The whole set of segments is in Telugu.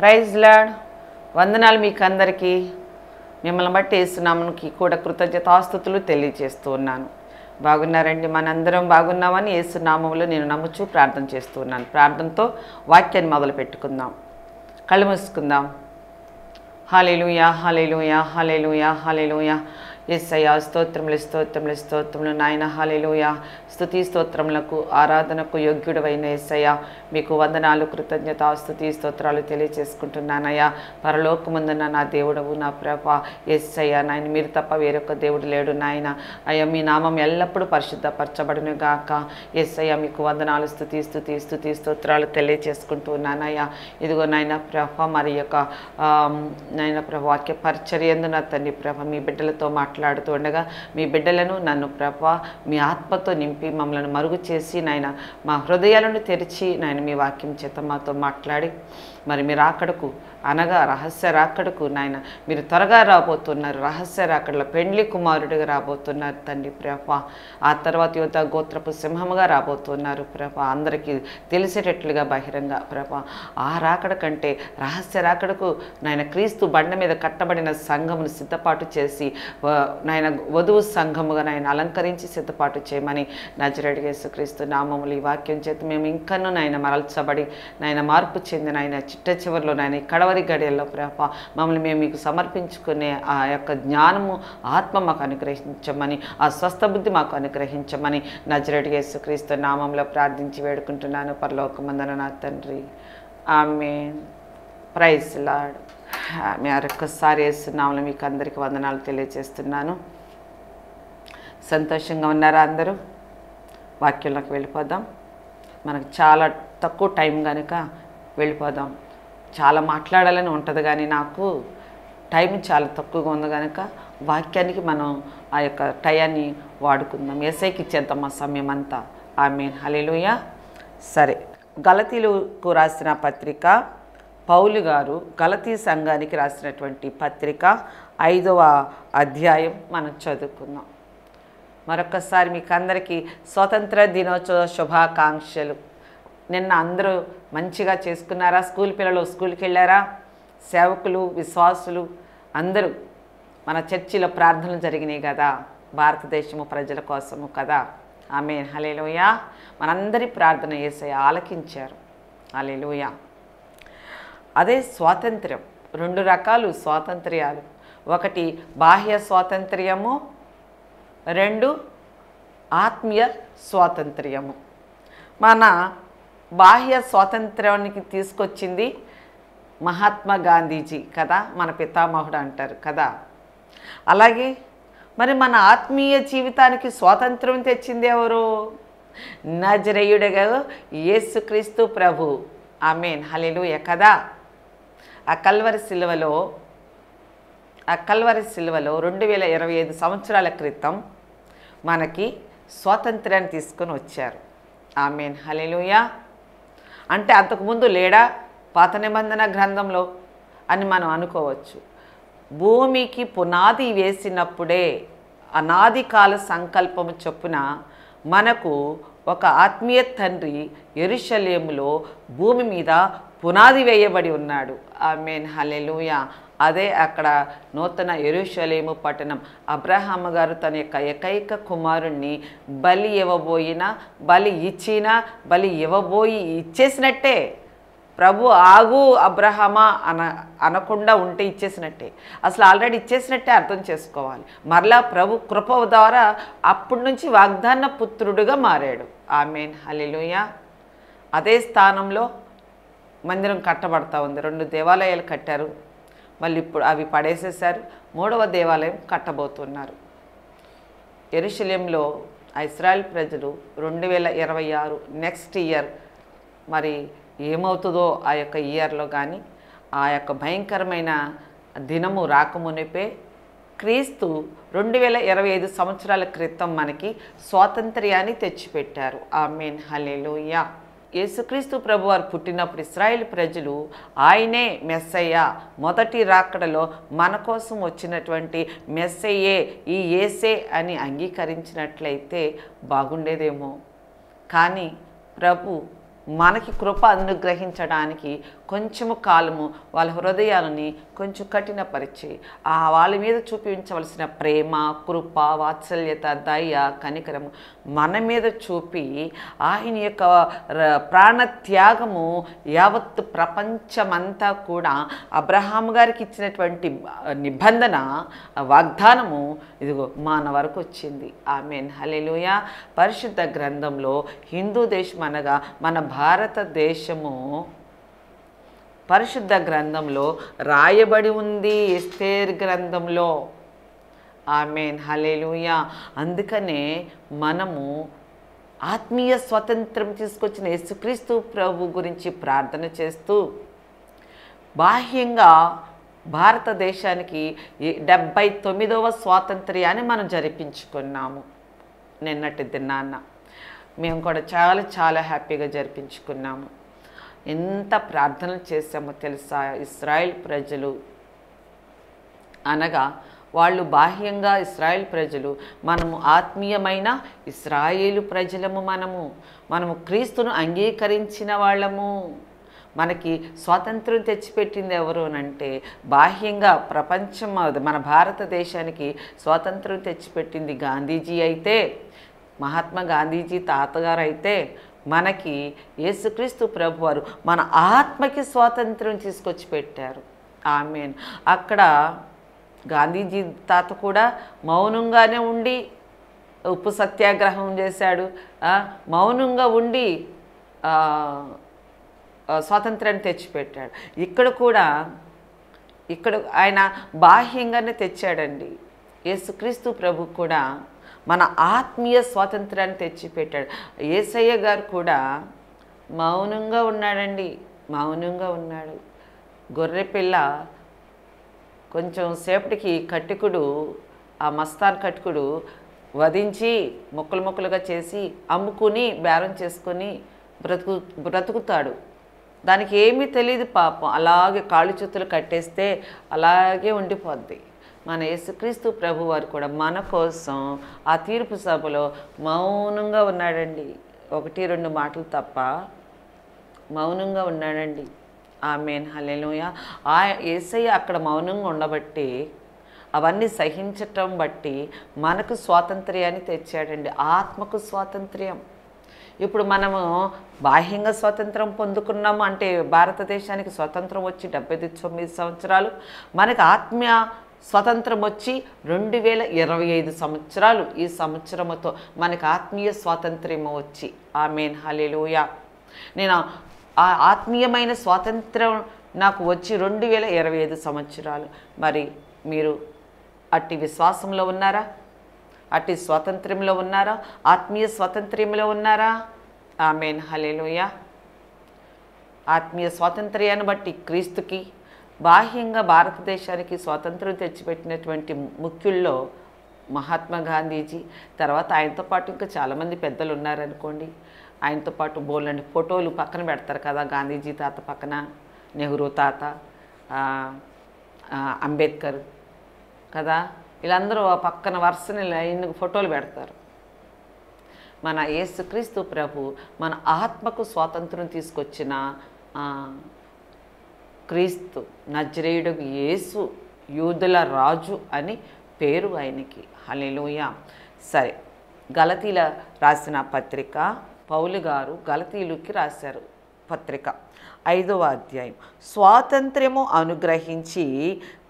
Praise lord. వందనాలు మీకు అందరికీ. మిమ్మల్ని బట్టి యేసునామముకి కూడా కృతజ్ఞతాస్తుతులు తెలియజేస్తూ ఉన్నాను. బాగున్నారండి? మనందరం బాగున్నామని యేసునామములో నేను నమ్ముచూ ప్రార్థన చేస్తూ ఉన్నాను. ప్రార్థనతో వాక్యాన్ని మొదలు పెట్టుకుందాం. కళ్ళు మూసుకుందాం. హల్లెలూయా, హల్లెలూయా, హల్లెలూయా, హల్లెలూయా. యేసయ్యా, స్తోత్రములు స్తోత్రములు స్తోత్రములు నాయన. హల్లెలూయా. స్తుతి స్తోత్రములకు ఆరాధనకు యోగ్యుడవైన యేసయ్యా, మీకు వందనాలు, కృతజ్ఞత, స్తుతి స్తోత్రాలు తెలియజేసుకుంటున్నానయ్యా. పరలోకమందున్న నా దేవుడవు, నా ప్రభా యేసయ్యా, నాయన మీరు తప్ప వేరొక దేవుడు లేడు నాయన. అయ్యా, మీ నామం ఎల్లప్పుడూ పరిశుద్ధపరచబడును గాక. యేసయ్యా, మీకు వందనాలు, స్తుతి స్తుతి స్తుతి స్తోత్రాలు తెలియజేసుకుంటున్నానయ్యా. ఇదిగో నాయన ప్రభ, మరి యొక్క నాయన ప్రభ వాక్య పరిచర్యందు నా తండ్రి ప్రభ మీ బిడ్డలతో మాట్లాడుతూ ఉండగా మీ బిడ్డలను నన్ను ప్రభ మీ ఆత్మతో నింపి మమ్మల్ని మరుగు చేసి నాయన మా హృదయాలను తెరిచి నాయన మీ వాక్యం చేత మాతో మాట్లాడి మరి మీరు రాకడకు అనగా రహస్య రాకడకు నాయన మీరు త్వరగా రాబోతున్నారు. రహస్య రాకడలో పెండ్లి కుమారుడిగా రాబోతున్నారు తండ్రి ప్రభ. ఆ తర్వాత యువత గోత్రపు సింహముగా రాబోతున్నారు ప్రభ. అందరికీ తెలిసేటట్లుగా బహిరంగ ప్రభ. ఆ రాకడ కంటే రహస్య రాకడకు నాయన క్రీస్తు బండ మీద కట్టబడిన సంఘమును సిద్ధపాటు చేసి నాయన వధువు సంఘముగా నాయన అలంకరించి సిద్ధపాటు చేయమని నజరేయుడైన యేసుక్రీస్తు నామములు ఈ వాక్యం చేత మేము ఇంకనూ నాయన మరల్చబడి నాయన మార్పు చెందిన ఆయన చిట్ట చివరిలో నాయన కడవరి గడియల్లో ప్రభ మమ్మల్ని మేము మీకు సమర్పించుకునే ఆ యొక్క జ్ఞానము ఆత్మ మాకు అనుగ్రహించమని, ఆ స్వస్థ బుద్ధి మాకు అనుగ్రహించమని నజరేయుడైన యేసుక్రీస్తు నామంలో ప్రార్థించి వేడుకుంటున్నాను పరలోకమందున నా తండ్రి. ఆమేన్. Praise lord. మరొకసారి యేసునామములో మీకు అందరికీ వందనాలు తెలియజేస్తున్నాను. సంతోషంగా ఉన్నారా అందరూ? వాక్యంలోకి వెళ్ళిపోదాం. మనకు చాలా తక్కువ టైం కనుక వెళ్ళిపోదాం. చాలా మాట్లాడాలని ఉంటుంది కానీ నాకు టైం చాలా తక్కువగా ఉంది కనుక వాక్యానికి మనం ఆ యొక్క టయాన్ని వాడుకుందాం. యేసయ్యకి ఇచ్చేద్దాం మా సమయం అంతా. ఆమేన్. హల్లెలూయా. సరే, గలతీలకు రాసిన పత్రిక పౌలు గారు గలతీ సంఘానికి రాసినటువంటి పత్రిక 5వ అధ్యాయం మనం చదువుకుందాం. మరొకసారి మీకు అందరికీ స్వాతంత్ర దినోత్సవ శుభాకాంక్షలు. నిన్న అందరూ మంచిగా చేసుకున్నారా? స్కూల్ పిల్లలు స్కూల్కి వెళ్ళారా? సేవకులు, విశ్వాసులు అందరూ మన చర్చిలో ప్రార్థనలు జరిగినాయి కదా, భారతదేశము ప్రజల కోసము కదా. ఆమేన్. హల్లెలూయా. మనందరి ప్రార్థన యేసయ్య ఆలకించారు. హల్లెలూయా. అదే స్వాతంత్ర్యం. 2 రకాలు స్వాతంత్ర్యాలు. ఒకటి బాహ్య స్వాతంత్ర్యము, 2 ఆత్మీయ స్వాతంత్ర్యము. మన బాహ్య స్వాతంత్ర్యానికి తీసుకొచ్చింది మహాత్మా గాంధీజీ కదా, మన పితామహుడు అంటారు కదా. అలాగే మరి మన ఆత్మీయ జీవితానికి స్వాతంత్రం తెచ్చింది ఎవరు? నజరేయుడైన యేసుక్రీస్తు ప్రభు. ఆమేన్. హల్లెలూయా కదా. ఆ కల్వరి సిలువలో 2025 సంవత్సరాల క్రితం మనకి స్వాతంత్ర్యాన్ని తీసుకొని వచ్చారు. ఆమేన్. హల్లెలూయా. అంటే అంతకుముందు లేడా పాత నిబంధన గ్రంథంలో అని మనం అనుకోవచ్చు. భూమికి పునాది వేసినప్పుడే అనాది కాల సంకల్పము చొప్పున మనకు ఒక ఆత్మీయ తండ్రి యెరూషలేములో భూమి మీద పునాది వేయబడి ఉన్నాడు. ఆమేన్. హల్లెలూయా. అదే అక్కడ నూతన యెరూషలేము పట్టణం. అబ్రహాము గారు తన యొక్క ఏకైక కుమారుణ్ణి బలి ఇచ్చేసినట్టే. ప్రభు ఆగు అబ్రహమా అనకుండా ఉంటే ఇచ్చేసినట్టే. అసలు ఆల్రెడీ ఇచ్చేసినట్టే అర్థం చేసుకోవాలి. మరలా ప్రభు కృప ద్వారా అప్పటి నుంచి వాగ్దాన పుత్రుడుగా మారాడు. ఆమేన్. హల్లెలూయా. అదే స్థానంలో మందిరం కట్టబడతా ఉంది. 2 దేవాలయాలు కట్టారు. మళ్ళీ ఇప్పుడు అవి పడేసేసారు. 3వ దేవాలయం కట్టబోతున్నారు. యెరూషలేంలో ఇశ్రాయేల్ ప్రజలు 2026 నెక్స్ట్ ఇయర్ మరి ఏమవుతుందో ఆ యొక్క ఇయర్లో కానీ ఆ యొక్క భయంకరమైన దినము రాకమునిపే క్రీస్తు 2025 సంవత్సరాల క్రితం మనకి స్వాతంత్ర్యాన్ని తెచ్చిపెట్టారు. ఆమేన్. హల్లెలూయా. యేసుక్రీస్తు ప్రభువారు పుట్టినప్పుడు ఇశ్రాయేల్ ప్రజలు ఆయనే మెస్సయ్య, మొదటి రాకడలో మన కోసం వచ్చినటువంటి మెస్సయ్యే ఈ యేసే అని అంగీకరించినట్లయితే బాగుండేదేమో. కానీ ప్రభు మనకి కృప అనుగ్రహించడానికి కొంచెము కాలము వాళ్ళ హృదయాలని కొంచెం కఠినపరిచి వాళ్ళ మీద చూపించవలసిన ప్రేమ, కృప, వాత్సల్యత, దయ, కనికరము మన మీద చూపి ఆయన యొక్క ప్రాణత్యాగము యావత్తు ప్రపంచమంతా కూడా అబ్రహాము గారికి ఇచ్చినటువంటి నిబంధన, వాగ్దానము ఇదిగో మన వరకు వచ్చింది. ఆమేన్, హల్లెలూయా. పరిశుద్ధ గ్రంథంలో హిందూ దేశం అనగా మన భారతదేశము పరిశుద్ధ గ్రంథంలో రాయబడి ఉంది, ఎస్తేర్ గ్రంథంలో. ఆమేన్, హల్లెలూయా. అందుకనే మనము ఆత్మీయ స్వతంత్రం తీసుకొచ్చిన యేసుక్రీస్తు ప్రభు గురించి ప్రార్థన చేస్తూ బాహ్యంగా భారతదేశానికి 79వ స్వాతంత్ర్యాన్ని మనం జరిపించుకున్నాము నిన్నటి దినాన్న. మేము కూడా చాలా చాలా హ్యాపీగా జరిపించుకున్నాము. ఎంత ప్రార్థనలు చేశామో తెలుసా. ఇశ్రాయేల్ ప్రజలు అనగా వాళ్ళు బాహ్యంగా ఇశ్రాయేల్ ప్రజలు, మనము ఆత్మీయమైన ఇశ్రాయేలు ప్రజలము. మనము క్రీస్తును అంగీకరించిన వాళ్ళము. మనకి స్వాతంత్రం తెచ్చిపెట్టింది ఎవరు అంటే బాహ్యంగా ప్రపంచం, మన భారతదేశానికి స్వాతంత్రం తెచ్చిపెట్టింది గాంధీజీ అయితే, మహాత్మా గాంధీజీ తాతగారు అయితే, మనకి యేసుక్రీస్తు ప్రభువారు మన ఆత్మకి స్వాతంత్రం తీసుకొచ్చి పెట్టారు. ఆమేన్. అక్కడ గాంధీజీ తాత కూడా మౌనంగానే ఉండి ఉప్పు సత్యాగ్రహం చేశాడు. మౌనంగా ఉండి స్వాతంత్రాన్ని తెచ్చిపెట్టాడు. ఇక్కడ ఆయన బాహ్యంగానే తెచ్చాడండి. యేసుక్రీస్తు ప్రభు కూడా మన ఆత్మీయ స్వాతంత్రాన్ని తెచ్చిపెట్టాడు. యేసయ్య గారు కూడా మౌనంగా ఉన్నాడండి, మౌనంగా ఉన్నాడు. గొర్రెపిల్ల కొంచెం సేపటికి కట్టికుడు, ఆ మస్తాన్ కట్టికుడు వధించి ముక్కలు ముక్కలుగా చేసి అమ్ముకుని బేరం చేసుకొని బ్రతుకుతాడు. దానికి ఏమీ తెలియదు పాపం. అలాగే కాళ్ళు చేతులు కట్టేస్తే అలాగే ఉండిపోద్ది. మన యేసుక్రీస్తు ప్రభు వారు కూడా మన కోసం ఆ తీర్పు సభలో మౌనంగా ఉన్నాడండి. 1-2 మాటలు తప్ప మౌనంగా ఉన్నాడండి. ఆమేన్, హల్లెలూయా. యేసయ్య అక్కడ మౌనంగా ఉండబట్టి, అవన్నీ సహించటం బట్టి మనకు స్వాతంత్ర్యాన్ని తెచ్చాడండి, ఆత్మకు స్వాతంత్ర్యం. ఇప్పుడు మనము బాహ్యంగా స్వాతంత్రం పొందుకున్నాము అంటే భారతదేశానికి స్వతంత్రం వచ్చి 79 సంవత్సరాలు, మనకు ఆత్మీయ స్వతంత్రం వచ్చి 2025 సంవత్సరాలు. ఈ సంవత్సరముతో మనకు ఆత్మీయ స్వాతంత్ర్యము వచ్చి. ఆమేన్, హల్లెలూయా. నేను ఆ ఆత్మీయమైన స్వాతంత్రం నాకు వచ్చి 2025 సంవత్సరాలు. మరి మీరు అట్టి విశ్వాసంలో ఉన్నారా? అట్టి స్వాతంత్ర్యంలో ఉన్నారా? ఆత్మీయ స్వాతంత్ర్యంలో ఉన్నారా? ఆమేన్, హల్లెలూయా. ఆత్మీయ స్వాతంత్ర్యాన్ని బట్టి క్రీస్తుకి, బాహ్యంగా భారతదేశానికి స్వాతంత్రం తెచ్చిపెట్టినటువంటి ముఖ్యుల్లో మహాత్మా గాంధీజీ, తర్వాత ఆయనతో పాటు ఇంకా చాలామంది పెద్దలు ఉన్నారనుకోండి. ఆయనతో పాటు బోల్డ్ ఫోటోలు పక్కన పెడతారు కదా, గాంధీజీ తాత పక్కన నెహ్రూ తాత, అంబేద్కర్ కదా, వీళ్ళందరూ పక్కన వరుసని లైన్ ఫోటోలు పెడతారు. మన యేసుక్రీస్తు ప్రభు మన ఆత్మకు స్వాతంత్రం తీసుకొచ్చిన క్రీస్తు, నజరేయుడు యేసు, యూదుల రాజు అని పేరు ఆయనకి. హల్లెలూయా. సరే, గలతీల రాసిన పత్రిక, పౌలు గారు గలతీయులకి రాశారు పత్రిక 5వ అధ్యాయం. స్వాతంత్ర్యము అనుగ్రహించి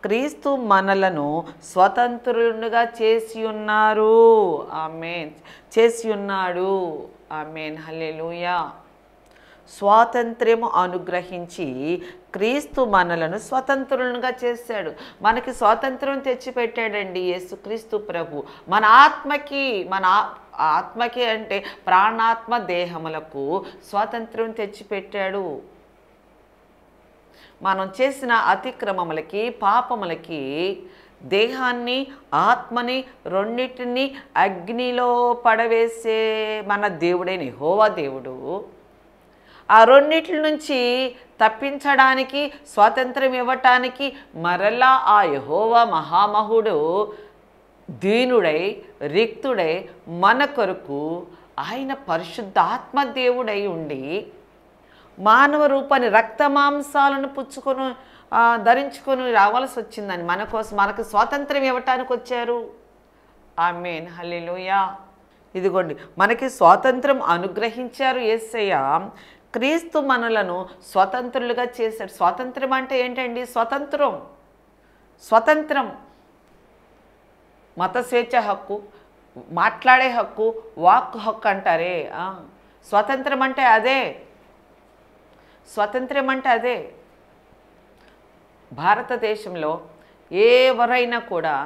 క్రీస్తు మనలను స్వతంత్రులుగా చేసి ఉన్నారు. ఆమేన్, చేసి ఉన్నాడు. ఆమేన్, హల్లెలూయా. స్వాతంత్ర్యము అనుగ్రహించి క్రీస్తు మనలను స్వతంత్రులుగా చేశాడు. మనకి స్వాతంత్రం తెచ్చిపెట్టాడండి యేసుక్రీస్తు ప్రభు. మన ఆత్మకి అంటే ప్రాణాత్మ దేహములకు స్వాతంత్రం తెచ్చిపెట్టాడు. మనం చేసిన అతిక్రమములకి, పాపములకి దేహాన్ని, ఆత్మని రెండింటిని అగ్నిలో పడవేసే మన దేవుడైన యెహోవా దేవుడు ఆ రెండిట్ల నుంచి తప్పించడానికి, స్వాతంత్రం ఇవ్వటానికి మరలా ఆ యెహోవా మహామహుడు దీనుడై, రిక్తుడై మన కొరకు ఆయన పరిశుద్ధాత్మ దేవుడై ఉండి మానవ రూపాన్ని రక్తమాంసాలను పుచ్చుకొని ధరించుకొని రావాల్సి వచ్చిందని మన కోసం, మనకు స్వాతంత్రం ఇవ్వటానికి వచ్చారు. ఆమేన్, హల్లెలూయా. ఇదిగోండి, మనకి స్వాతంత్రం అనుగ్రహించారు యేసయ్య. క్రీస్తు మనలను స్వతంత్రులుగా చేశాడు. స్వాతంత్రం అంటే ఏంటండి? స్వతంత్రం మత స్వేచ్ఛ హక్కు, మాట్లాడే హక్కు, వాక్ హక్కు అంటారే. స్వతంత్రం అంటే అదే. స్వతంత్రం అంటే అదే. భారతదేశంలో ఎవరైనా కూడా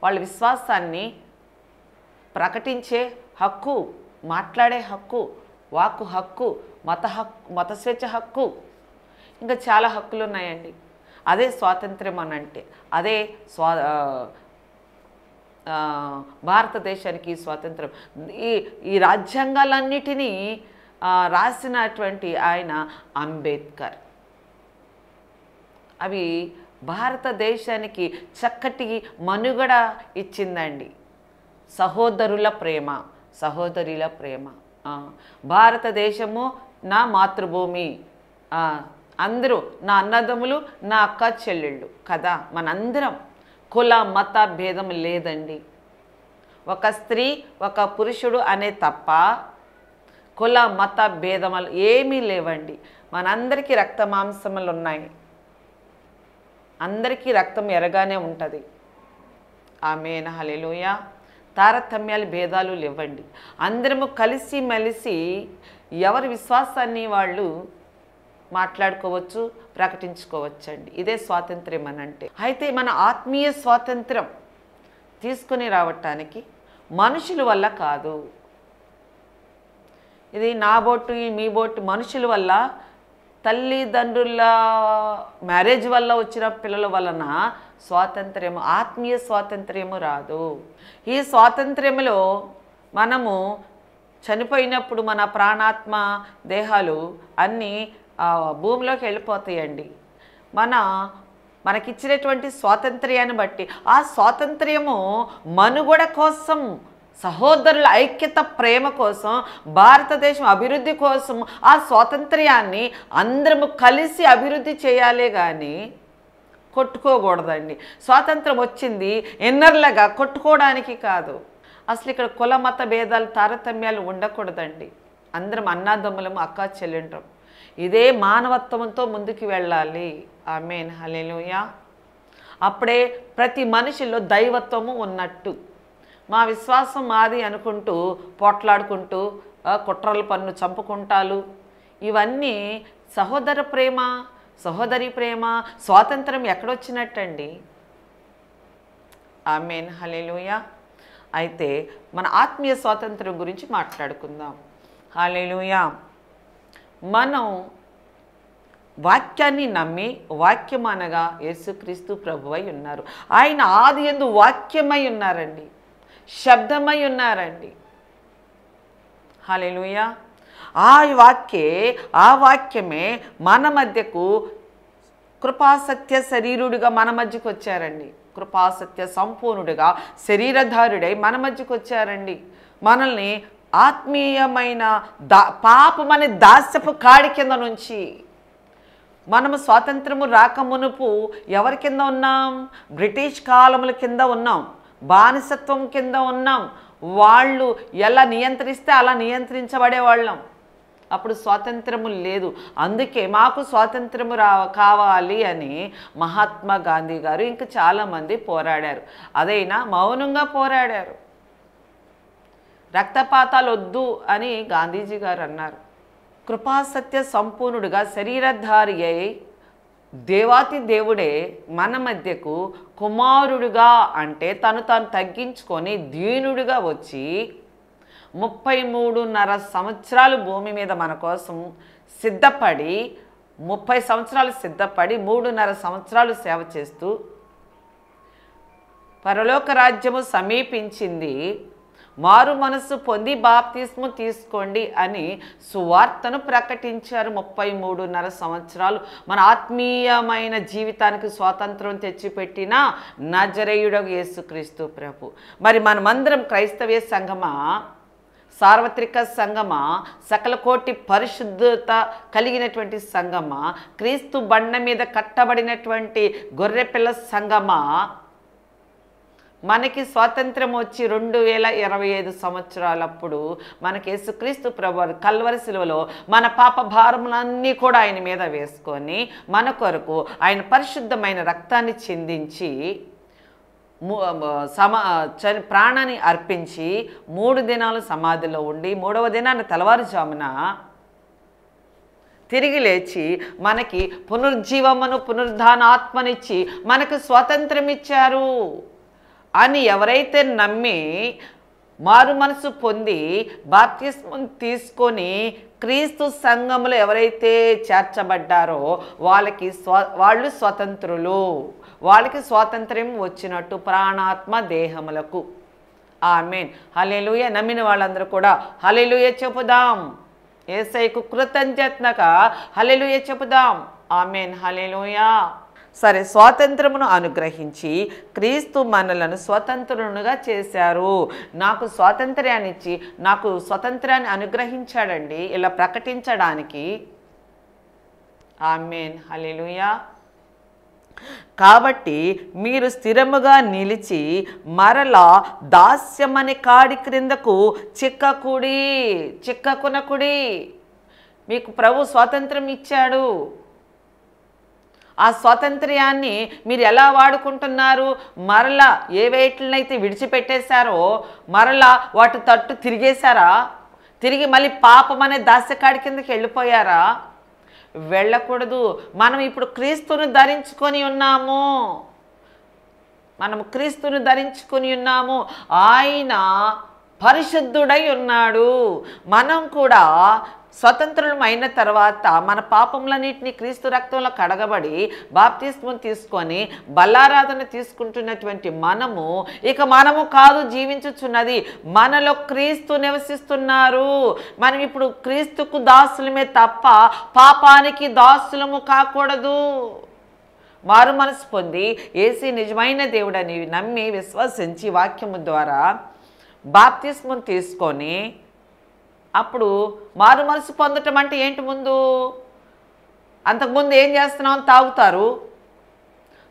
వాళ్ళ విశ్వాసాన్ని ప్రకటించే హక్కు, మాట్లాడే హక్కు, వాక్కు హక్కు, మత స్వేచ్ఛ హక్కు, ఇంకా చాలా హక్కులు ఉన్నాయండి. అదే స్వాతంత్రం అని అంటే. అదే భారతదేశానికి స్వాతంత్రం. ఈ రాజ్యాంగాలన్నిటినీ రాసినటువంటి ఆయన అంబేద్కర్. అవి భారతదేశానికి చక్కటి మనుగడ ఇచ్చిందండి. సహోదరుల ప్రేమ, సహోదరుల ప్రేమ. భారతదేశము నా మాతృభూమి, అందరూ నా అన్నదమ్ములు, నా అక్క చెల్లెళ్ళు కదా. మనందరం కుల మత భేదం లేదండి. ఒక స్త్రీ ఒక పురుషుడు అనే తప్ప కుల మత భేదములు ఏమీ లేవండి. మనందరికీ రక్త మాంసములు ఉన్నాయి. అందరికీ రక్తం ఎరగానే ఉంటుంది. ఆమేన్, హల్లెలూయా. తారతమ్యాలు భేదాలు లేవండి. అందరము కలిసి మెలిసి ఎవరి విశ్వాసాన్ని వాళ్ళు మాట్లాడుకోవచ్చు, ప్రకటించుకోవచ్చండి. ఇదే స్వాతంత్ర్యం అని అంటే. అయితే మన ఆత్మీయ స్వాతంత్రం తీసుకుని రావటానికి మనుషుల వల్ల కాదు. ఇది నా బోటు, మీ బోటు మనుషుల వల్ల, తల్లిదండ్రుల మ్యారేజ్ వల్ల వచ్చిన పిల్లల వలన స్వాతంత్ర్యము, ఆత్మీయ స్వాతంత్ర్యము రాదు. ఈ స్వాతంత్ర్యంలో మనము చనిపోయినప్పుడు మన ప్రాణాత్మ దేహాలు అన్నీ భూమిలోకి వెళ్ళిపోతాయండి. మనకిచ్చినటువంటి స్వాతంత్ర్యాన్ని బట్టి ఆ స్వాతంత్ర్యము మనుగడ కోసం, సహోదరుల ఐక్యత ప్రేమ కోసం, భారతదేశం అభివృద్ధి కోసం ఆ స్వాతంత్ర్యాన్ని అందరము కలిసి అభివృద్ధి చేయాలే కానీ కొట్టుకోకూడదండి. స్వాతంత్రం వచ్చింది ఎన్నర్లుగా కొట్టుకోవడానికి కాదు. అసలు ఇక్కడ కుల మత భేదాలు తారతమ్యాలు ఉండకూడదండి. అందరం అన్నాదమ్ములము, అక్కా చెల్లెండ్రం. ఇదే మానవత్వంతో ముందుకు వెళ్ళాలి. ఆమేన్, హల్లెలూయా. అప్పుడే ప్రతి మనిషిలో దైవత్వము ఉన్నట్టు. మా విశ్వాసం మాది అనుకుంటూ పోట్లాడుకుంటూ కుట్రల పన్ను చంపుకుంటాలు, ఇవన్నీ సహోదర ప్రేమ, సహోదరి ప్రేమ, స్వాతంత్రం ఎక్కడొచ్చినట్టండి? ఆమేన్, హల్లెలూయా. అయితే మన ఆత్మీయ స్వాతంత్రం గురించి మాట్లాడుకుందాం. హల్లెలూయా. మనం వాక్యాన్ని నమ్మి, వాక్యం అనగా యేసుక్రీస్తు ప్రభువై ఉన్నారు. ఆయన ఆదియందు వాక్యమై ఉన్నారండి, శబ్దమై ఉన్నారండి. హల్లెలూయా. ఆ వాక్యమే మన మధ్యకు కృపాసత్య శరీరుడిగా మన మధ్యకు వచ్చారండి. కృపాసత్య సంపూర్ణుడిగా శరీరధారుడై మన మధ్యకు వచ్చారండి. మనల్ని ఆత్మీయమైన పాపమనే దాస్యపు కాడి కింద నుంచి మనము స్వాతంత్రము రాకమునుపు ఎవరి కింద ఉన్నాం? బ్రిటిష్ కాలముల కింద ఉన్నాం, బానిసత్వం కింద ఉన్నాం. వాళ్ళు ఎలా నియంత్రిస్తే అలా నియంత్రించబడేవాళ్ళం. అప్పుడు స్వాతంత్రము లేదు. అందుకే మాకు స్వాతంత్రము కావాలి అని మహాత్మా గాంధీ గారు ఇంకా చాలామంది పోరాడారు. అదైనా మౌనంగా పోరాడారు. రక్తపాతాలు వద్దు అని గాంధీజీ గారు అన్నారు. కృపాసత్య సంపూర్ణుడిగా శరీరధారి అయి దేవాతి దేవుడే మన మధ్యకు కుమారుడుగా, అంటే తను తగ్గించుకొని దీనుడిగా వచ్చి 33.5 సంవత్సరాలు భూమి మీద మన కోసం సిద్ధపడి, 30 సంవత్సరాలు సిద్ధపడి 3.5 సంవత్సరాలు సేవ చేస్తూ పరలోక రాజ్యము సమీపించింది, మారు మనసు పొంది బాప్తిస్ము తీసుకోండి అని సువార్తను ప్రకటించారు. 33.5 సంవత్సరాలు మన ఆత్మీయమైన జీవితానికి స్వాతంత్రం తెచ్చిపెట్టిన నజరేయుడగు యేసుక్రీస్తు ప్రభు. మరి మనమందరం క్రైస్తవ సంఘమా సార్వత్రిక సంఘమా, సకల కోటి పరిశుద్ధత కలిగినటువంటి సంఘమా, క్రీస్తు బండ మీద కట్టబడినటువంటి గొర్రెపిల్ల సంఘమా, మనకి స్వాతంత్రం వచ్చి 2025 సంవత్సరాలప్పుడు మనకి యేసుక్రీస్తు ప్రభువు కల్వరి శిలువలో మన పాప భారములన్నీ కూడా ఆయన మీద వేసుకొని మన కొరకు ఆయన పరిశుద్ధమైన రక్తాన్ని చిందించి ప్రాణాన్ని అర్పించి 3 దినాలు సమాధిలో ఉండి 3వ దినాన్ని తెల్లవారుజామున తిరిగి లేచి మనకి పునరుజ్జీవమును పునరుద్ధాన ఆత్మనిచ్చి మనకు స్వాతంత్రం ఇచ్చారు అని ఎవరైతే నమ్మి మారు మనసు పొంది బాప్తిస్మం తీసుకొని క్రీస్తు సంఘములో ఎవరైతే చేర్చబడ్డారో వాళ్ళు స్వతంత్రులు, వాళ్ళకి స్వాతంత్ర్యం వచ్చినట్టు ప్రాణాత్మ దేహములకు. ఆమేన్. హల్లెలూయా. నమ్మిన వాళ్ళందరూ కూడా హల్లెలూయా చెప్పుదాం. యేసయ్యకు కృతజ్ఞతగా హల్లెలూయా చెప్పుదాం. ఆమేన్. హల్లెలూయా. సరే, స్వాతంత్రమును అనుగ్రహించి క్రీస్తు మనలను స్వతంత్రులుగా చేశారు. నాకు స్వాతంత్ర్యాన్ని ఇచ్చి నాకు స్వతంత్రాన్ని అనుగ్రహించాడండి ఇలా ప్రకటించడానికి. ఆమేన్. హల్లెలూయా. కాబట్టి మీరు స్థిరముగా నిలిచి మరలా దాస్యమని కాడి క్రిందకు చిక్కకునకుడి. మీకు ప్రభు స్వాతంత్రం ఇచ్చాడు. ఆ స్వాతంత్ర్యాన్ని మీరు ఎలా వాడుకుంటున్నారు? మరలా ఏ వేట్లనైతే విడిచిపెట్టేశారో మరలా వాటి తట్టు తిరిగేశారా? తిరిగి మళ్ళీ పాపం అనే దాస్యకాడి కిందకి వెళ్ళిపోయారా? వెళ్ళకూడదు. మనం ఇప్పుడు క్రీస్తును ధరించుకొని ఉన్నాము. ఆయన పరిశుద్ధుడై ఉన్నాడు. మనం కూడా స్వతంత్రులం అయిన తర్వాత మన పాపములన్నింటినీ క్రీస్తు రక్తంలో కడగబడి బాప్తిస్మం తీసుకొని బల్లారాధన తీసుకుంటున్నటువంటి మనము కాదు జీవించుచున్నది, మనలో క్రీస్తు నివసిస్తున్నారు. మనం ఇప్పుడు క్రీస్తుకు దాసులమే తప్ప పాపానికి దాసులము కాకూడదు. మారు మనసు పొంది యేసు నిజమైన దేవుడని నమ్మి విశ్వసించి వాక్యము ద్వారా బాప్తిస్మం తీసుకొని అప్పుడు మారు మనసు పొందటం అంటే ఏంటి? అంతకుముందు ఏం చేస్తున్నాం? తాగుతారు,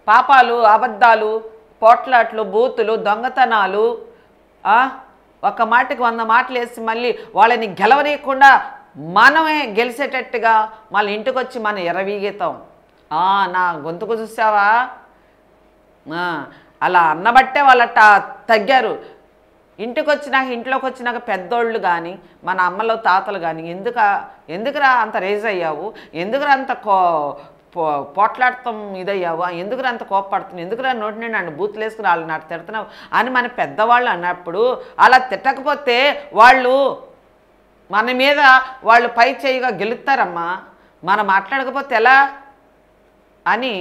పాపాలు, అబద్ధాలు, పోట్లాట్లు, బూతులు, దొంగతనాలు, ఒక మాటకి 100 మాటలు వేసి మళ్ళీ వాళ్ళని గెలవనీయకుండా మనమే గెలిచేటట్టుగా మళ్ళీ ఇంటికి వచ్చి మనం ఎర్రవీగీతాం. నా గొంతుకు చూసావా, అలా అన్నబట్టే వాళ్ళట తగ్గారు. ఇంట్లోకి వచ్చినాక పెద్దోళ్ళు కానీ మన అమ్మలో తాతలు కానీ ఎందుకురా అంత రేజ్ అయ్యావు, ఎందుకురా అంత పోట్లాడతాం ఇదయ్యావు, ఎందుకురా అంత కోపడుతున్నావు, ఎందుకురా నోటి నుండి నన్ను బూతులు వేసుకుని వాళ్ళు నాకు తిడుతున్నావు అని మన పెద్దవాళ్ళు అన్నప్పుడు అలా తిట్టకపోతే వాళ్ళు మన మీద వాళ్ళు పై చేయిగా గెలుస్తారమ్మా. మనం మాట్లాడకపోతే ఎలా అని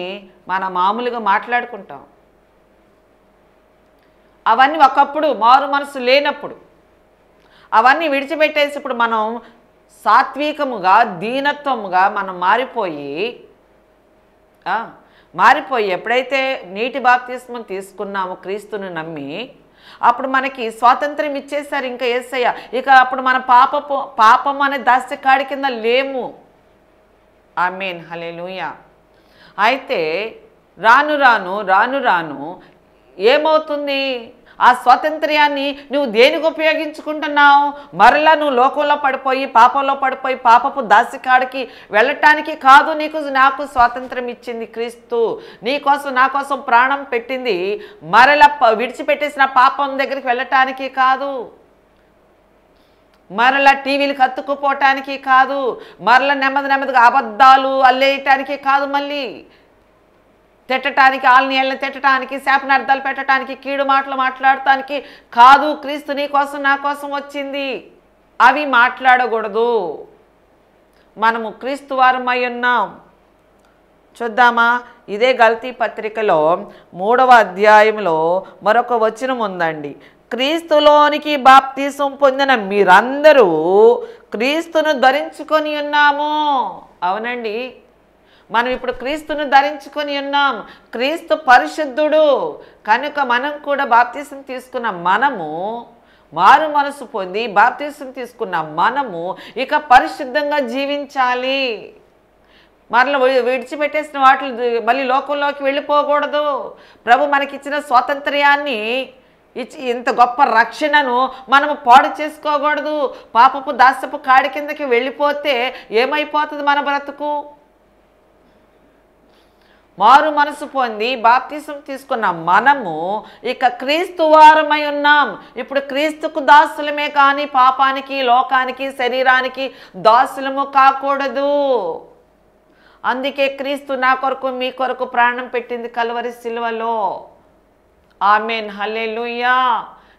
మనం మామూలుగా మాట్లాడుకుంటాం. అవన్నీ ఒకప్పుడు మారు మనసు లేనప్పుడు అవన్నీ విడిచిపెట్టేసి ఇప్పుడు మనం సాత్వికముగా దీనత్వముగా మనం మారిపోయి ఎప్పుడైతే నీటి బాప్తిస్మం తీసుకున్నామో క్రీస్తుని నమ్మి అప్పుడు మనకి స్వాతంత్రం ఇచ్చేసారు ఇంకా యేసయ్య. ఇక అప్పుడు మన పాపం అనే దాస్యకాడి కింద లేము. ఆమేన్. హల్లెలూయా. అయితే రాను రాను ఏమవుతుంది? ఆ స్వాతంత్ర్యాన్ని నువ్వు దేనికి ఉపయోగించుకుంటున్నావు? మరలా నువ్వు లోకంలో పడిపోయి పాపంలో పడిపోయి పాపపు దాసికాడికి వెళ్ళటానికి కాదు. నాకు స్వాతంత్రం ఇచ్చింది క్రీస్తు. నీకోసం నా కోసం ప్రాణం పెట్టింది మరలా విడిచిపెట్టేసిన పాపం దగ్గరికి వెళ్ళటానికి కాదు, మరలా టీవీలకు అతుక్కుపోవటానికి కాదు, మరలా నెమ్మదిగా అబద్ధాలు అల్లేయటానికి కాదు, మళ్ళీ తిట్టడానికి, ఆల్నీళ్ళని తిట్టడానికి, శాపనార్థాలు పెట్టడానికి, కీడు మాటలు మాట్లాడటానికి కాదు. క్రీస్తు నీ కోసం నా కోసం వచ్చింది. అవి మాట్లాడకూడదు. మనము క్రీస్తు వారమై ఉన్నాం. చూద్దామా? ఇదే గలతీ పత్రికలో 3వ అధ్యాయంలో మరొక వచనం ఉందండి. క్రీస్తులోనికి బాప్తిసం పొందిన మీరందరూ క్రీస్తును ధరించుకొని ఉన్నాము. అవునండి, మనం ఇప్పుడు క్రీస్తును ధరించుకొని ఉన్నాం. క్రీస్తు పరిశుద్ధుడు కనుక మనం కూడా బాప్తిసం తీసుకున్న మనము మారు మనసు పొంది బాప్తిసం తీసుకున్న మనము ఇక పరిశుద్ధంగా జీవించాలి. మరలా విడిచిపెట్టేసిన వాటిని మళ్ళీ లోకంలోకి వెళ్ళిపోకూడదు. ప్రభు మనకిచ్చిన స్వాతంత్ర్యాన్ని ఇచ్చి ఇంత గొప్ప రక్షణను మనము పాడు చేసుకోకూడదు. పాపపు దాస్యపు కాడి కిందకి వెళ్ళిపోతే ఏమైపోతుంది మన బ్రతుకు? మారు మనసు పొంది బాప్తిసం తీసుకున్న మనము ఇక క్రీస్తు వారమై ఉన్నాం. ఇప్పుడు క్రీస్తుకు దాసులమే కానీ పాపానికి, లోకానికి, శరీరానికి దాసులము కాకూడదు. అందుకే క్రీస్తు నా కొరకు మీ కొరకు ప్రాణం పెట్టింది కల్వరి సిలువలో. ఆమేన్, హల్లెలూయా.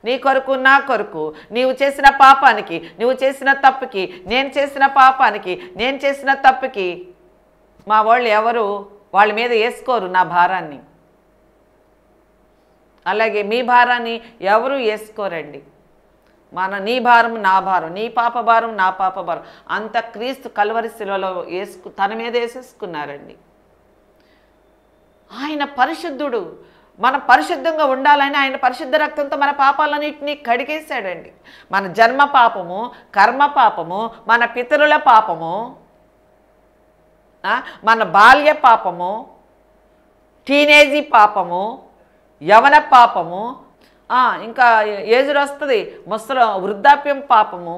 నీ కొరకు నా కొరకు, నీవు చేసిన పాపానికి, నువ్వు చేసిన తప్పుకి, నేను చేసిన పాపానికి, నేను చేసిన తప్పుకి మా వాళ్ళు ఎవరు వాళ్ళ మీద వేసుకోరు నా భారాన్ని. అలాగే మీ భారాన్ని ఎవరు వేసుకోరండి. నీ భారం నా భారం, నీ పాప భారం నా పాప భారం అంత క్రీస్తు కల్వరి శిలువలో తన మీద వేసేసుకున్నారండి. ఆయన పరిశుద్ధుడు. మనం పరిశుద్ధంగా ఉండాలని ఆయన పరిశుద్ధ రక్తంతో మన పాపాలన్నింటినీ కడిగేశాడండి. మన జన్మ పాపము, కర్మ పాపము, మన పితరుల పాపము, మన బాల్య పాపము, టీనేజీ పాపము, యవన పాపము, ఇంకా ఏజుడు వస్తుంది ముసలి వృద్ధాప్యం పాపము,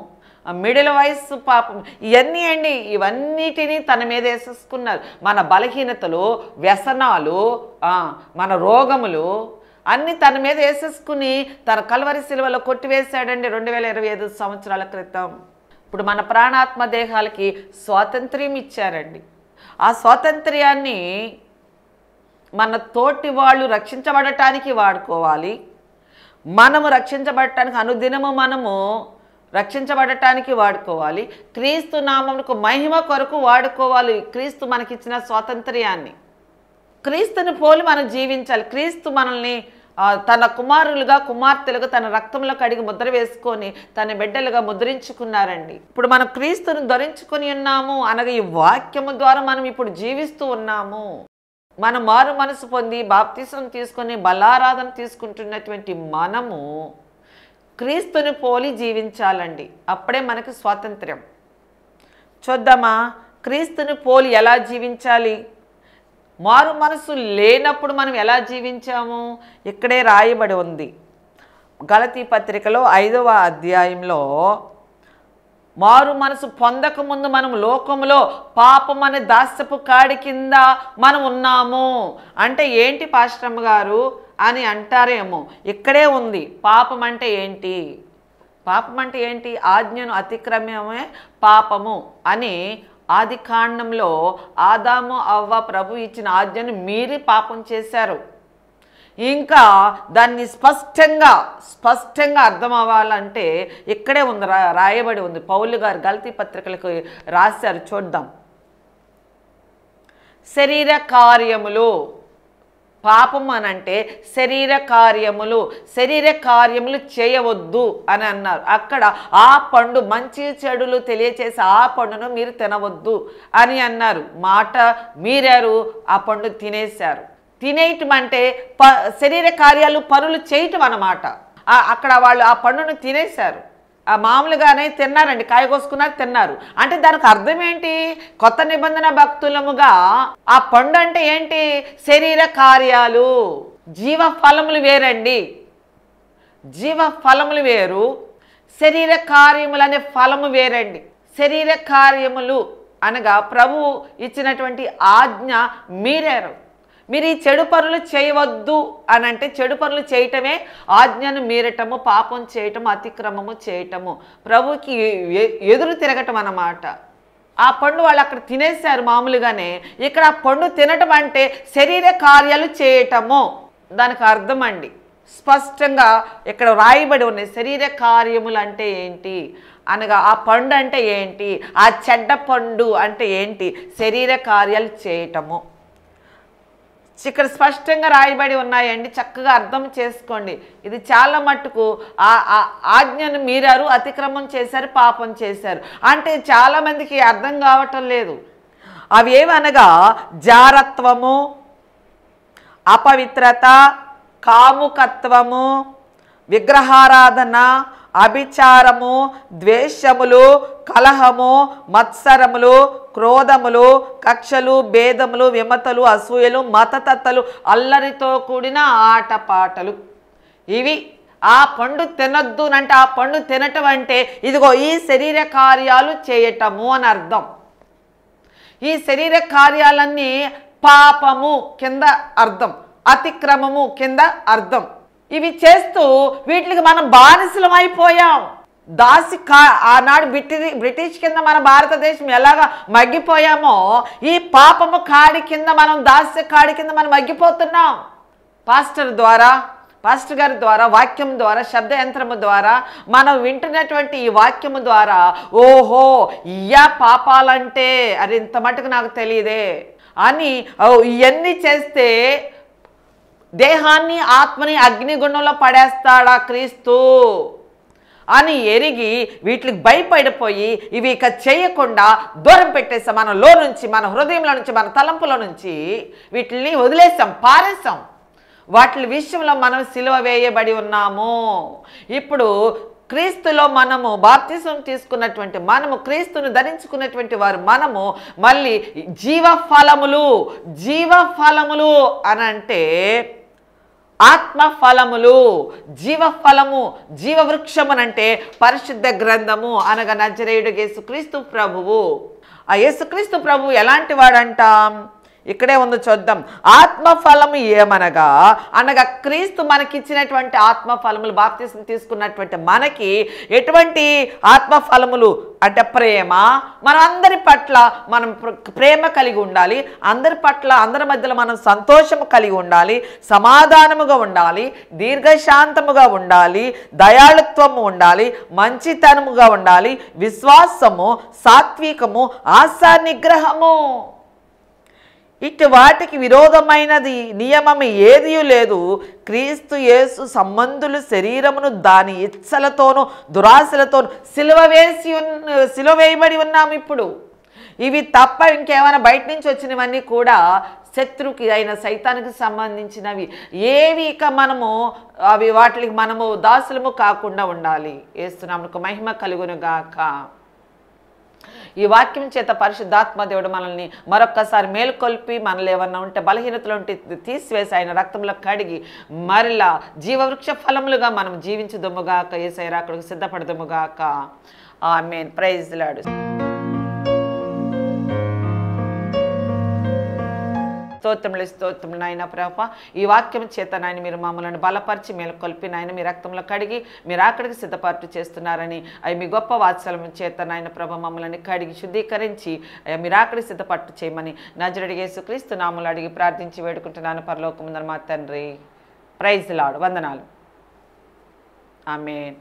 మిడిల్ వయస్సు పాపము, ఇవన్నీ అండి. ఇవన్నిటినీ తన మీద వేసేసుకున్నారు. మన బలహీనతలు, వ్యసనాలు, మన రోగములు అన్నీ తన మీద వేసేసుకుని తన కల్వరి సిలువలో కొట్టివేశాడండి 2025 సంవత్సరాల క్రితం. ఇప్పుడు మన ప్రాణాత్మ దేహాలకి స్వాతంత్ర్యం ఇచ్చారండి. ఆ స్వాతంత్ర్యాన్ని మన తోటి వాళ్ళు రక్షించబడటానికి వాడుకోవాలి. మనము రక్షించబడటానికి అనుదినము మనము రక్షించబడటానికి వాడుకోవాలి. క్రీస్తు నామమునకు మహిమ కొరకు వాడుకోవాలి. క్రీస్తు మనకిచ్చిన స్వాతంత్ర్యాన్ని క్రీస్తుని పోలి మనం జీవించాలి. క్రీస్తు మనల్ని తన కుమారులుగా, కుమార్తెలుగా తన రక్తంలో కడిగి ముద్ర వేసుకొని తన బిడ్డలుగా ముద్రించుకున్నారండి. ఇప్పుడు మనం క్రీస్తుని ధరించుకొని ఉన్నాము అనగా ఈ వాక్యము ద్వారా మనం ఇప్పుడు జీవిస్తూ ఉన్నాము. మనం మారు మనసు పొంది బాప్తిసం తీసుకొని బలారాధన తీసుకుంటున్నటువంటి మనము క్రీస్తుని పోలి జీవించాలండి. అప్పుడే మనకు స్వాతంత్ర్యం. చూద్దామా క్రీస్తుని పోలి ఎలా జీవించాలి? మారు మనసు లేనప్పుడు మనం ఎలా జీవించాము? ఇక్కడే రాయబడి ఉంది. గలతీ పత్రికలో 5వ అధ్యాయంలో మారు మనసు పొందకముందు మనం లోకములో పాపం అనే దాస్యపు కాడి కింద మనం ఉన్నాము. అంటే ఏంటి పాస్టమ్మ గారు అని అంటారేమో. ఇక్కడే ఉంది పాపం అంటే ఏంటి. పాపం అంటే ఏంటి? ఆజ్ఞను అతిక్రమమే పాపము అని ఆది కాండంలో ఆదాము అవ్వ ప్రభు ఇచ్చిన ఆజ్ఞను మీరి పాపం చేశారు. ఇంకా దాన్ని స్పష్టంగా అర్థం అవ్వాలంటే ఇక్కడే ఉంది, రాయబడి ఉంది. పౌలు గారు గలతీ పత్రికలకు రాశారు. చూద్దాం. శరీర కార్యములు, పాపం అని అంటే శరీర కార్యములు చేయవద్దు అని అన్నారు. అక్కడ ఆ పండు మంచి చెడులు తెలియచేసి ఆ పండును మీరు తినవద్దు అని అన్నారు. మాట మీరారు, ఆ పండు తినేశారు. తినేయటం అంటే శరీర కార్యాలు పనులు చేయటం అన్నమాట. అక్కడ వాళ్ళు ఆ పండును తినేశారు. మామూలుగానే తిన్నారండి, కాయ కోసుకున్నారు, తిన్నారు. అంటే దానికి అర్థం ఏంటి? కొత్త నిబంధన భక్తులముగా ఆ పండు అంటే ఏంటి? శరీర కార్యాలు. జీవ ఫలములు వేరండి. జీవ ఫలములు వేరు, శరీర కార్యములు అనే ఫలము వేరండి. శరీర కార్యములు అనగా ప్రభు ఇచ్చినటువంటి ఆజ్ఞ మీరారు. మీరు ఈ చెడు పనులు చేయవద్దు అని అంటే చెడు పనులు చేయటమే ఆజ్ఞను మీరటము, పాపం చేయటము, అతిక్రమము చేయటము, ప్రభుకి ఎదురు తిరగటం అన్నమాట. ఆ పండు వాళ్ళు అక్కడ తినేశారు మామూలుగానే. ఇక్కడ ఆ పండు తినటం అంటే శరీర కార్యాలు చేయటము, దానికి అర్థం అండి. స్పష్టంగా ఇక్కడ రాయబడి ఉన్నాయి. శరీర కార్యములు అంటే ఏంటి అనగా ఆ పండు అంటే ఏంటి, ఆ చెడ్డ పండు అంటే ఏంటి? శరీర కార్యాలు చేయటము. ఇక్కడ స్పష్టంగా రాయబడి ఉన్నాయండి. చక్కగా అర్థం చేసుకోండి. ఇది చాలా మట్టుకు ఆజ్ఞను మీరారు, అతిక్రమం చేశారు, పాపం చేశారు అంటే చాలామందికి అర్థం కావటం లేదు. అవి ఏమనగా జారత్వము, అపవిత్రత, కాముకత్వము, విగ్రహారాధన, అభిచారము, ద్వేషములు, కలహము, మత్సరములు, క్రోధములు, కక్షలు, భేదములు, విమతలు, అసూయలు, మతతత్తలు, అల్లరితో కూడిన ఆటపాటలు. ఇవి ఆ పండు తినొద్దు అంటే ఆ పండు తినటం అంటే ఇదిగో ఈ శరీర కార్యాలు చేయటము అని అర్థం. ఈ శరీర కార్యాలన్నీ పాపము కింద అర్థం, అతిక్రమము కింద అర్థం. ఇవి చేస్తూ వీటికి మనం బానిసలం అయిపోయాం. ఆనాడు బ్రిటిష్ కింద మన భారతదేశం ఎలాగా మగ్గిపోయామో ఈ పాపము కాడి కింద మనం దాస్య కాడి కింద మనం మగ్గిపోతున్నాం. పాస్టర్ గారి ద్వారా, వాక్యం ద్వారా, శబ్ద యంత్రము ద్వారా మనం వింటున్నటువంటి ఈ వాక్యము ద్వారా ఓహో ఇయ్యా పాపాలంటే అది ఇంత మటుకు నాకు తెలియదే అని ఇవన్నీ చేస్తే దేహాన్ని ఆత్మని అగ్నిగుండంలో పడేస్తాడా క్రీస్తు అని ఎరిగి వీటికి భయపడిపోయి ఇవి ఇక చేయకుండా దూరం పెట్టేసాం. మనలో నుంచి, మన హృదయంలో నుంచి, మన తలంపుల నుంచి వీటిని వదిలేసాం, పారేసాం. వాటి విషయంలో మనం సిలువ వేయబడి ఉన్నాము. ఇప్పుడు క్రీస్తులో మనము బాప్తిసం తీసుకున్నటువంటి మనము, క్రీస్తును ధరించుకున్నటువంటి వారు మనము మళ్ళీ జీవఫలములు అని అంటే ఆత్మఫలములు, జీవఫలము, జీవవృక్షమునంటే పరిశుద్ధ గ్రంథము అనగా నజరేయుడు యేసుక్రీస్తు ప్రభువు. ఆ యేసుక్రీస్తు ప్రభువు ఎలాంటి వాడంటాం? ఇక్కడే ఉంది చూద్దాం. ఆత్మఫలము ఏమనగా అనగా క్రీస్తు మనకిచ్చినటువంటి ఆత్మఫలములు, బాప్తిసం తీసుకున్నటువంటి మనకి ఎటువంటి ఆత్మఫలములు అంటే ప్రేమ. మనం అందరి పట్ల మనం ప్రేమ కలిగి ఉండాలి, అందరి పట్ల అందరి మధ్యలో మనం సంతోషము కలిగి ఉండాలి, సమాధానముగా ఉండాలి, దీర్ఘశాంతముగా ఉండాలి, దయాళుత్వము ఉండాలి, మంచితనముగా ఉండాలి, విశ్వాసము, సాత్వికము, ఆశా నిగ్రహము. ఇటు వాటికి విరోధమైనది నియమము ఏదీ లేదు. క్రీస్తు యేసు సంబంధులు శరీరమును దాని ఇచ్చలతోనూ దురాశలతోనూ సిలువ వేయబడి ఉన్నాము. ఇప్పుడు ఇవి తప్ప ఇంకేమైనా బయట నుంచి వచ్చినవన్నీ కూడా శత్రుకి అయిన సైతానికి సంబంధించినవి. ఏవి ఇక మనము వాటికి మనము దాసులము కాకుండా ఉండాలి. యేసునామమునకు మహిమ కలుగును గాక. ఈ వాక్యం చేత పరిశుద్ధాత్మ దేవుడు మనల్ని మరొక్కసారి మేలుకొల్పి మనలో ఏమన్నా ఉంటే బలహీనతలు ఉంటే తీసివేసి ఆయన రక్తంలో కడిగి మరలా జీవవృక్ష ఫలములుగా మనం జీవించుదుముగాక, యేసయ్య రాకడకు సిద్ధపడదుముగాక. ఆమేన్. Praise the lord. స్తోత్రములు నాయన ప్రభా. ఈ వాక్యం చేత నాయన మీరు మమ్మల్ని బలపరిచి మేలుకొల్పి నాయన మీ రక్తంలో కడిగి మీరు అక్కడికి సిద్ధపాటు చేస్తున్నారని అవి మీ గొప్ప వాత్సల్యం చేత నాయన ప్రభ మమ్మల్ని కడిగి శుద్ధీకరించి మీరు అక్కడికి సిద్ధపాటు చేయమని నజరేయుడు యేసుక్రీస్తు నామములో అడిగి ప్రార్థించి వేడుకుంటున్నాను పరలోకమందున్న మా తండ్రి. Praise the lord. వందనాలు. ఆమేన్.